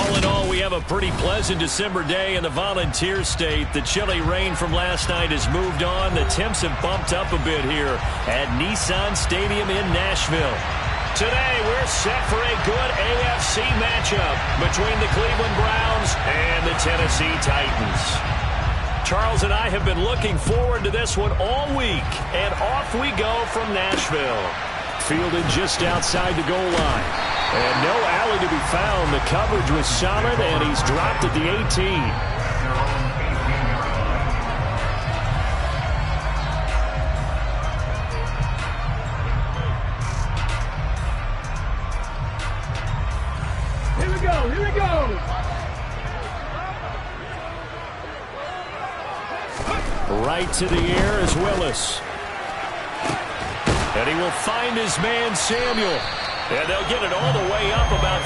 All in all, we have a pretty pleasant December day in the Volunteer State. The chilly rain from last night has moved on. The temps have bumped up a bit here at Nissan Stadium in Nashville. Today, we're set for a good AFC matchup between the Cleveland Browns and the Tennessee Titans. Charles and I have been looking forward to this one all week, and off we go from Nashville. Fielded just outside the goal line. And no alley to be found. The coverage was solid, and he's dropped at the 18. Here we go. Right to the air is Willis. And he will find his man Samuel. And they'll get it all the way up about...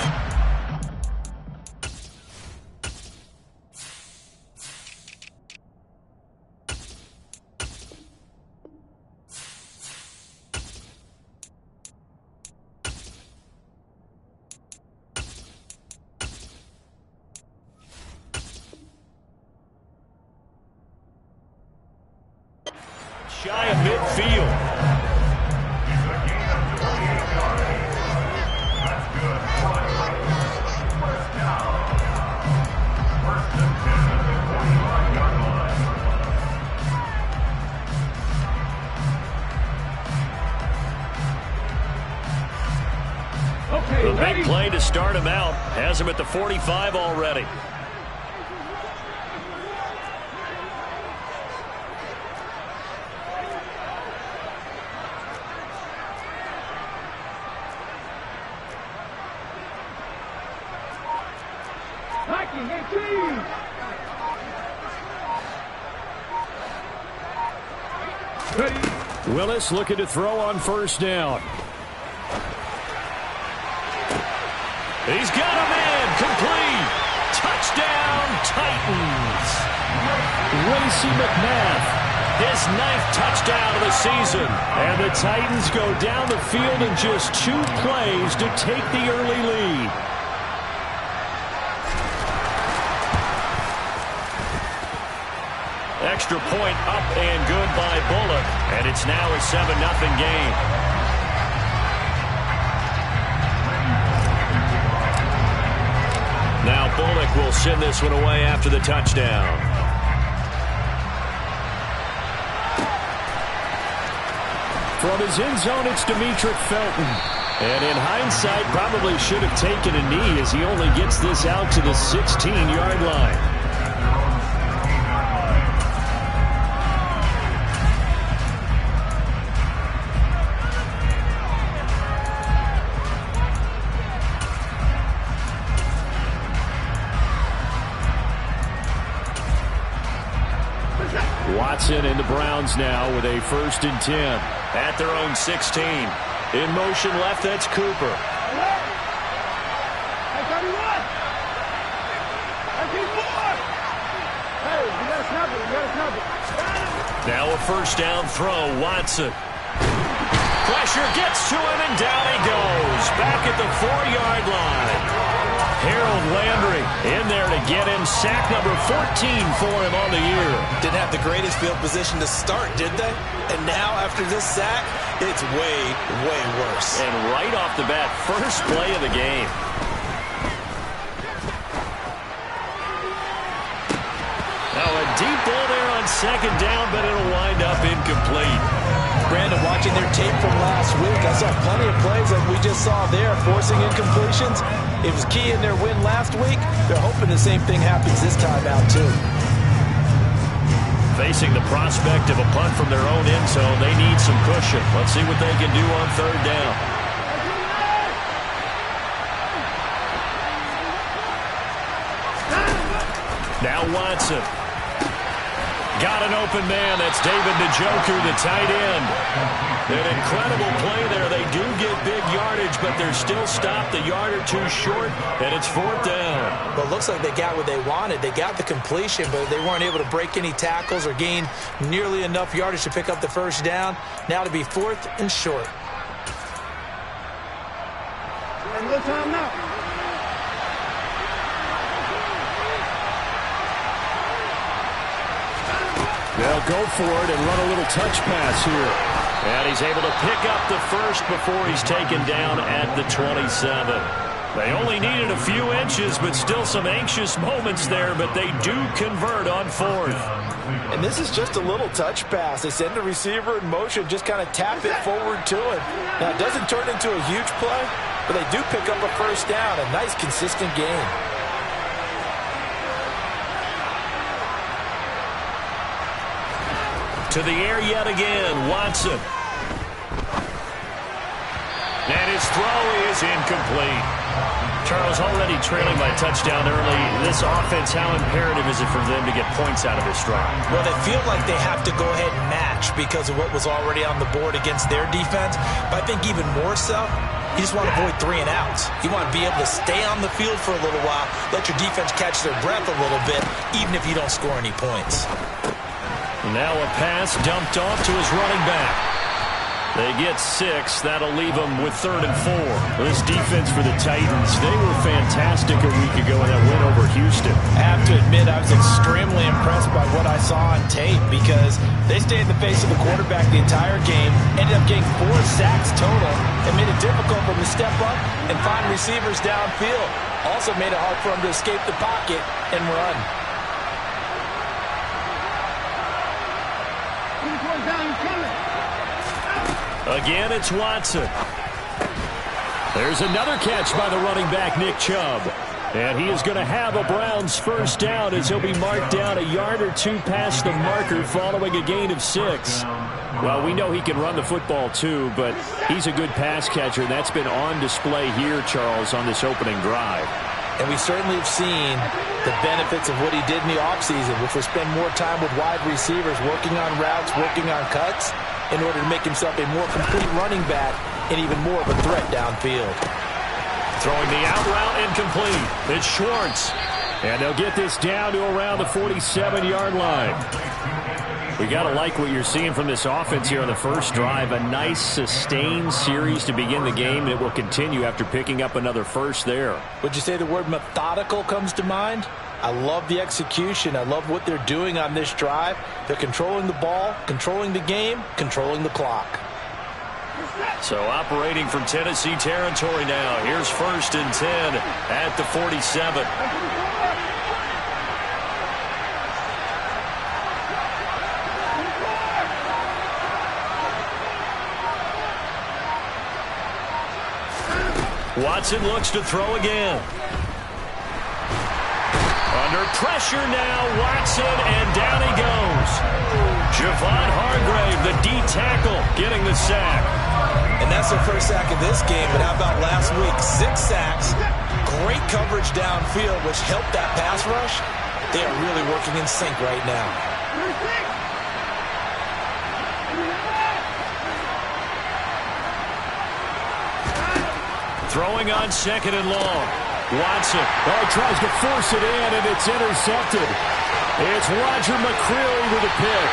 shy of midfield. The big play to start him out has him at the 45 already. Willis looking to throw on first down. He's got a man complete. Touchdown, Titans. Lacey McMath, his 9th touchdown of the season. And the Titans go down the field in just 2 plays to take the early lead. Extra point up and good by Bullock. And it's now a 7-0 game. Now Bullock will send this one away after the touchdown. From his end zone, it's Demetric Felton. And in hindsight, probably should have taken a knee as he only gets this out to the 16-yard line. Watson and the Browns now with a 1st and 10 at their own 16. In motion left, that's Cooper. Now a 1st down throw, Watson. Pressure gets to him, and down he goes. Back at the 4-yard line. Harold Landry in there to get him. Sack number 14 for him on the year. Didn't have the greatest field position to start, did they? And now after this sack, it's way, way worse. And right off the bat, first play of the game. Now a deep ball there on 2nd down, but it'll wind up incomplete. Brandon, watching their tape from last week, I saw plenty of plays like we just saw there, forcing incompletions. It was key in their win last week. They're hoping the same thing happens this time out, too. Facing the prospect of a punt from their own end zone, they need some cushion. Let's see what they can do on 3rd down. Now Watson. Got an open man. That's David Njoku, the tight end. An incredible play there. They do get big yardage, but they're still stopped a yard or 2 short, and it's 4th down. Well, it looks like they got what they wanted. They got the completion, but they weren't able to break any tackles or gain nearly enough yardage to pick up the 1st down. Now to be 4th and short. No time now. They'll go for it and run a little touch pass here. And he's able to pick up the first before he's taken down at the 27. They only needed a few inches, but still some anxious moments there, but they do convert on fourth. And this is just a little touch pass. They send the receiver in motion, just kind of tap it forward to him. Now, it doesn't turn into a huge play, but they do pick up a first down. A nice, consistent game. To the air yet again, Watson. And his throw is incomplete. Charles, already trailing by a touchdown early. This offense, how imperative is it for them to get points out of this drive? Well, they feel like they have to go ahead and match because of what was already on the board against their defense. But I think even more so, you just want to avoid 3 and outs. You want to be able to stay on the field for a little while, let your defense catch their breath a little bit, even if you don't score any points. Now a pass dumped off to his running back. They get 6. That'll leave them with 3rd and 4. This defense for the Titans, they were fantastic a week ago in that win over Houston. I have to admit, I was extremely impressed by what I saw on tape because they stayed in the face of the quarterback the entire game, ended up getting 4 sacks total, and made it difficult for them to step up and find receivers downfield. Also made it hard for them to escape the pocket and run. Again, it's Watson. There's another catch by the running back, Nick Chubb. And he is going to have a Browns first down as he'll be marked down a yard or 2 past the marker following a gain of 6. Well, we know he can run the football too, but he's a good pass catcher, and that's been on display here, Charles, on this opening drive. And we certainly have seen the benefits of what he did in the offseason, which was spend more time with wide receivers, working on routes, working on cuts, in order to make himself a more complete running back and even more of a threat downfield. Throwing the out route incomplete. It's Schwartz. And they'll get this down to around the 47-yard line. We got to like what you're seeing from this offense here on the first drive. A nice sustained series to begin the game, and it will continue after picking up another first there. Would you say the word methodical comes to mind? I love the execution. I love what they're doing on this drive. They're controlling the ball, controlling the game, controlling the clock. So operating from Tennessee territory now. Here's 1st and 10 at the 47. Watson looks to throw again. Under pressure now, Watson, and down he goes. Javon Hargrave, the D tackle, getting the sack. And that's their first sack of this game, but how about last week? 6 sacks, great coverage downfield, which helped that pass rush. They are really working in sync right now. Throwing on 2nd and long. Watson, he tries to force it in, and it's intercepted. It's Roger McCreary with a pick.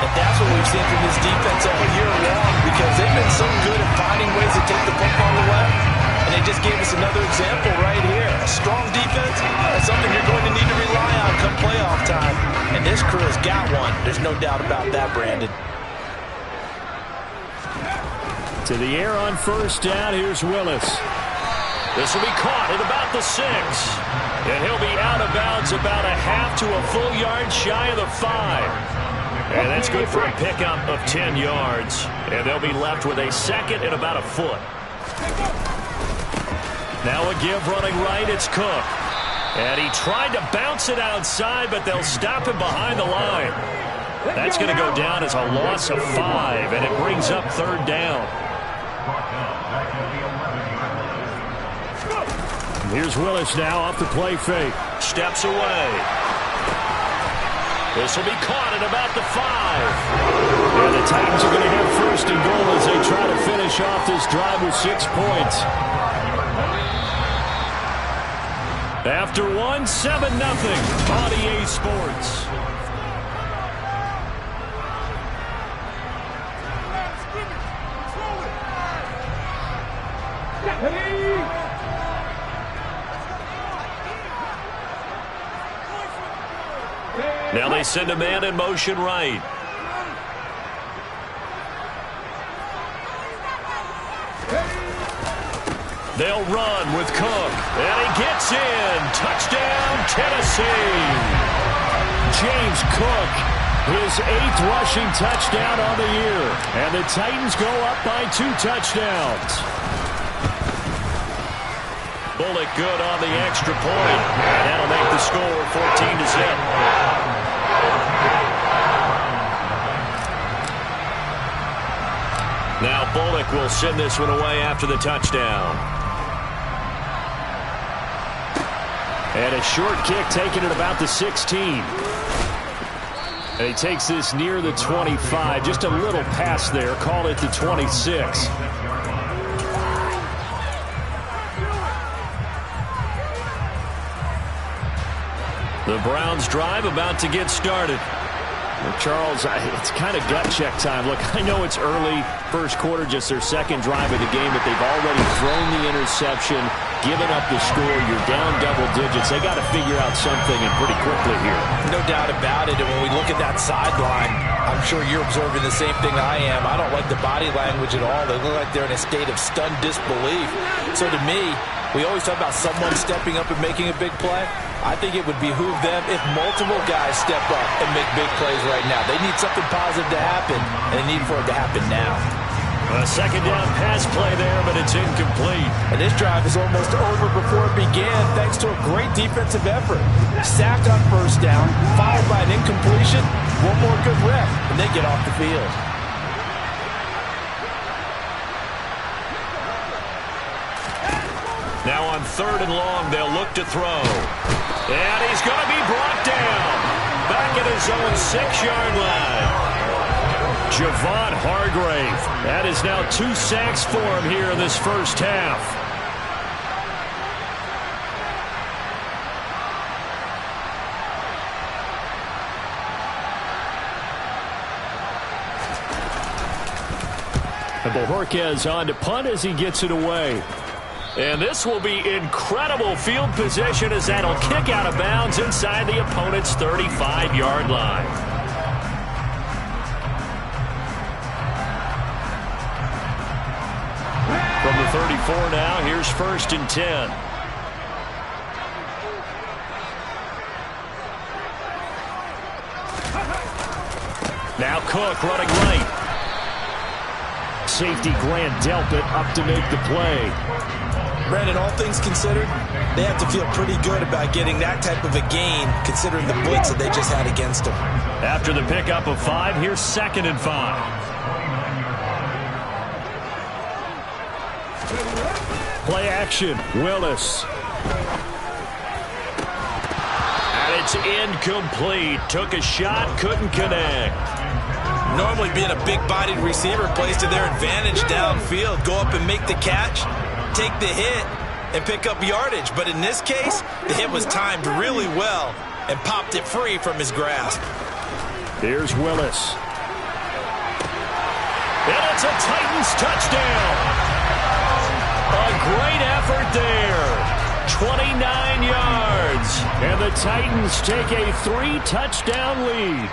And that's what we've seen from this defense all year long, because they've been so good at finding ways to take the football away. And they just gave us another example right here. A strong defense, that's something you're going to need to rely on come playoff time. And this crew has got one. There's no doubt about that, Brandon. To the air on 1st down, here's Willis. This will be caught at about the 6. And he'll be out of bounds about a half to a full yard shy of the 5. And that's good for a pickup of 10 yards. And they'll be left with a 2nd and about a foot. Now a give running right, it's Cook. And he tried to bounce it outside, but they'll stop him behind the line. That's going to go down as a loss of 5, and it brings up 3rd down. Here's Willis now off the play fake. Steps away. This will be caught at about the 5. And the Titans are going to have 1st and goal as they try to finish off this drive with 6 points. After 1, 7-0 on EA Sports. Now they send a man in motion right. They'll run with Cook. And he gets in. Touchdown, Tennessee. James Cook, his 8th rushing touchdown on the year. And the Titans go up by 2 touchdowns. Bullock good on the extra point. And that'll make the score 14-0. Now Bullock will send this one away after the touchdown. And a short kick taken at about the 16. And he takes this near the 25. Just a little pass there. Call it the 26. The Browns drive about to get started. Well, Charles, it's kind of gut check time. Look, I know it's early, first quarter, just their second drive of the game, but they've already thrown the interception, given up the score. You're down double digits. They got to figure out something, and pretty quickly here. No doubt about it. And when we look at that sideline, I'm sure you're observing the same thing I am. I don't like the body language at all. They look like they're in a state of stunned disbelief. So to me, we always talk about someone stepping up and making a big play. I think it would behoove them if multiple guys step up and make big plays right now. They need something positive to happen, and they need for it to happen now. A second down pass play there, but it's incomplete. And this drive is almost over before it began, thanks to a great defensive effort. Sacked on first down, followed by an incompletion. One more good rep, and they get off the field. Now on 3rd and long, they'll look to throw. And he's going to be brought down. Back at his own 6-yard line. Javon Hargrave. That is now 2 sacks for him here in this first half. And Bojorquez on to punt as he gets it away. And this will be incredible field position as that'll kick out of bounds inside the opponent's 35-yard line. From the 34 now, here's 1st and 10. Now Cook running right. Safety Grant Delpit up to make the play. Brandon, all things considered, they have to feel pretty good about getting that type of a gain, considering the blitz that they just had against them. After the pickup of 5, here's 2nd and 5. Play action, Willis. And it's incomplete. Took a shot, couldn't connect. Normally being a big-bodied receiver plays to their advantage downfield. Go up and make the catch, take the hit, and pick up yardage. But in this case, the hit was timed really well and popped it free from his grasp. Here's Willis. And it's a Titans touchdown. A great effort there. 29 yards. And the Titans take a 3-touchdown lead.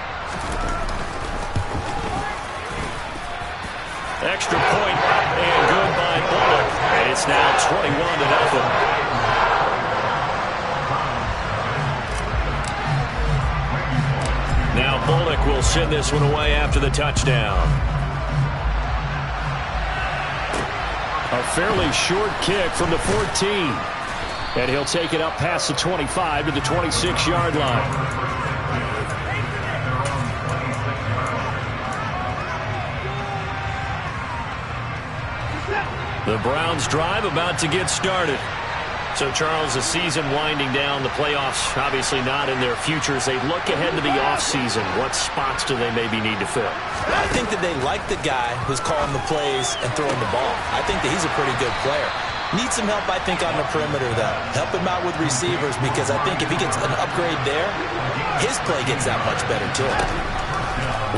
Extra point up and good by Bullock. And it's now 21-0. Now Bullock will send this one away after the touchdown. A fairly short kick from the 14. And he'll take it up past the 25 to the 26-yard line. The Browns drive about to get started. So, Charles, the season winding down, the playoffs obviously not in their futures. They look ahead to the offseason. What spots do they maybe need to fill? I think that they like the guy who's calling the plays and throwing the ball. I think that he's a pretty good player. Needs some help, I think, on the perimeter, though. Help him out with receivers, because I think if he gets an upgrade there, his play gets that much better, too.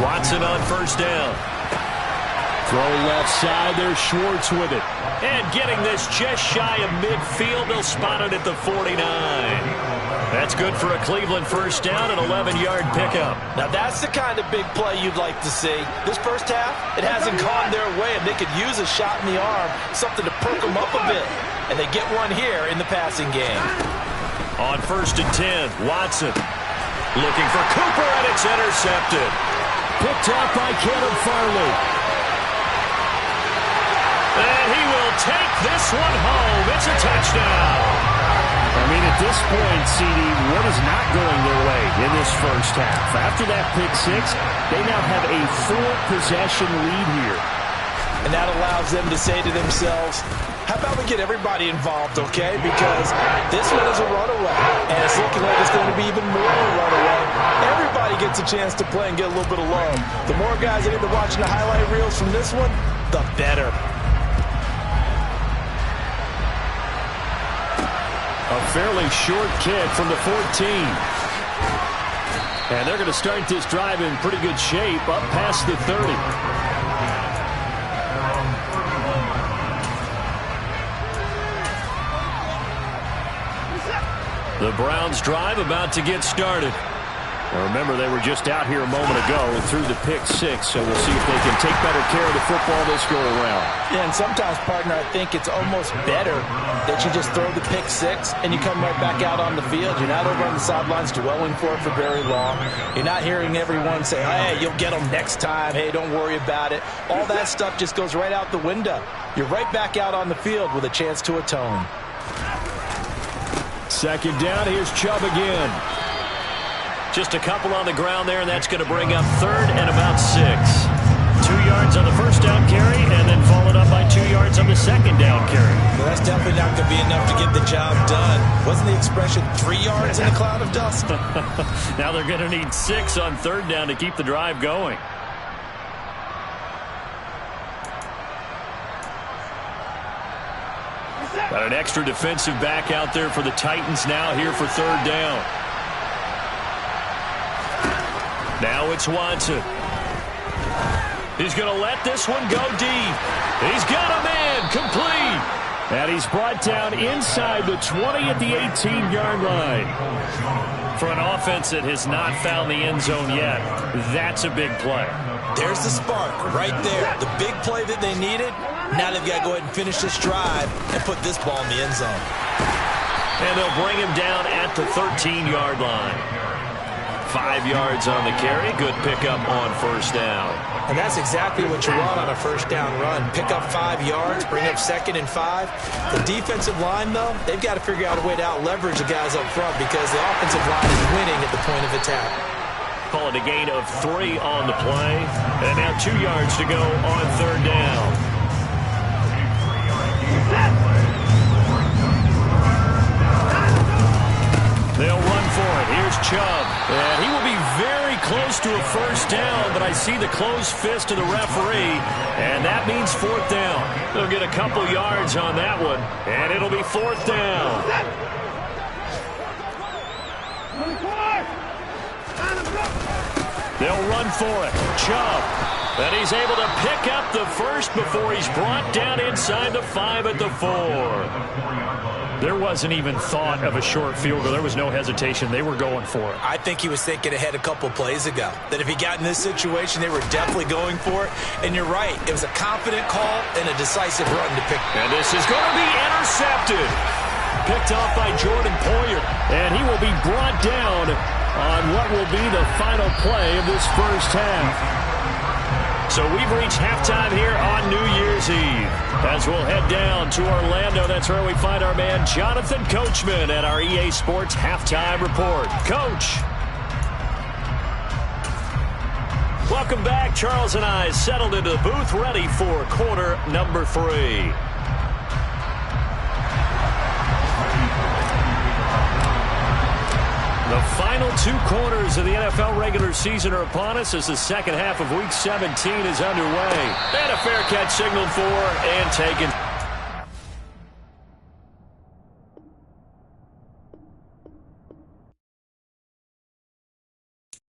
Watson on first down. Throw left side, there's Schwartz with it. And getting this just shy of midfield, they'll spot it at the 49. That's good for a Cleveland first down, an 11-yard pickup. Now that's the kind of big play you'd like to see. This first half, it hasn't gone their way, and they could use a shot in the arm, something to perk them up a bit. And they get one here in the passing game. On 1st and 10, Watson looking for Cooper, and it's intercepted. Picked off by Caleb Farley. And he will take this one home. It's a touchdown. I mean, at this point, CD, what is not going their way in this first half? After that pick six, they now have a 4-possession lead here. And that allows them to say to themselves, how about we get everybody involved, okay? Because this one is a runaway, and it's looking like it's going to be even more of a runaway. Everybody gets a chance to play and get a little bit of love. The more guys that end up watching the highlight reels from this one, the better. A fairly short kick from the 14. And they're going to start this drive in pretty good shape up past the 30. The Browns drive about to get started. Now remember, they were just out here a moment ago and threw the pick six, so we'll see if they can take better care of the football this go-around. Yeah, and sometimes, partner, I think it's almost better that you just throw the pick six and you come right back out on the field. You're not over on the sidelines dwelling for it for very long. You're not hearing everyone say, hey, you'll get them next time. Hey, don't worry about it. All that stuff just goes right out the window. You're right back out on the field with a chance to atone. Second down, here's Chubb again. Just a couple on the ground there, and that's going to bring up 3rd and about 6. 2 yards on the first down carry, and then followed up by 2 yards on the second down carry. Well, that's definitely not going to be enough to get the job done. Wasn't the expression 3 yards in a cloud of dust? Now they're going to need 6 on 3rd down to keep the drive going. Got an extra defensive back out there for the Titans now here for 3rd down. Now it's Watson. He's going to let this one go deep. He's got a man complete. And he's brought down inside the 20 at the 18-yard line. For an offense that has not found the end zone yet, that's a big play. There's the spark right there. The big play that they needed. Now they've got to go ahead and finish this drive and put this ball in the end zone. And they'll bring him down at the 13-yard line. 5 yards on the carry. Good pickup on 1st down. And that's exactly what you want on a first down run. Pick up 5 yards, bring up 2nd and 5. The defensive line, though, they've got to figure out a way to out-leverage the guys up front because the offensive line is winning at the point of attack. Call it a gain of 3 on the play. And now 2 yards to go on 3rd down. They'll run for it. Here's Chubb. And he will be very close to a first down, but I see the closed fist of the referee, and that means 4th down. They'll get a couple yards on that one, and it'll be 4th down. They'll run for it. Chubb. And he's able to pick up the first before he's brought down inside the 5 at the 4. There wasn't even thought of a short field goal. There was no hesitation. They were going for it. I think he was thinking ahead a couple plays ago. That if he got in this situation, they were definitely going for it. And you're right. It was a confident call and a decisive run to pick. And this is going to be intercepted. Picked off by Jordan Poyer. And he will be brought down on what will be the final play of this first half. So we've reached halftime here on New Year's Eve. As we'll head down to Orlando, that's where we find our man Jonathan Coachman at our EA Sports Halftime Report. Coach. Welcome back. Charles and I settled into the booth ready for quarter number 3. The final 2 quarters of the NFL regular season are upon us as the second half of Week 17 is underway. And a fair catch signaled for and taken.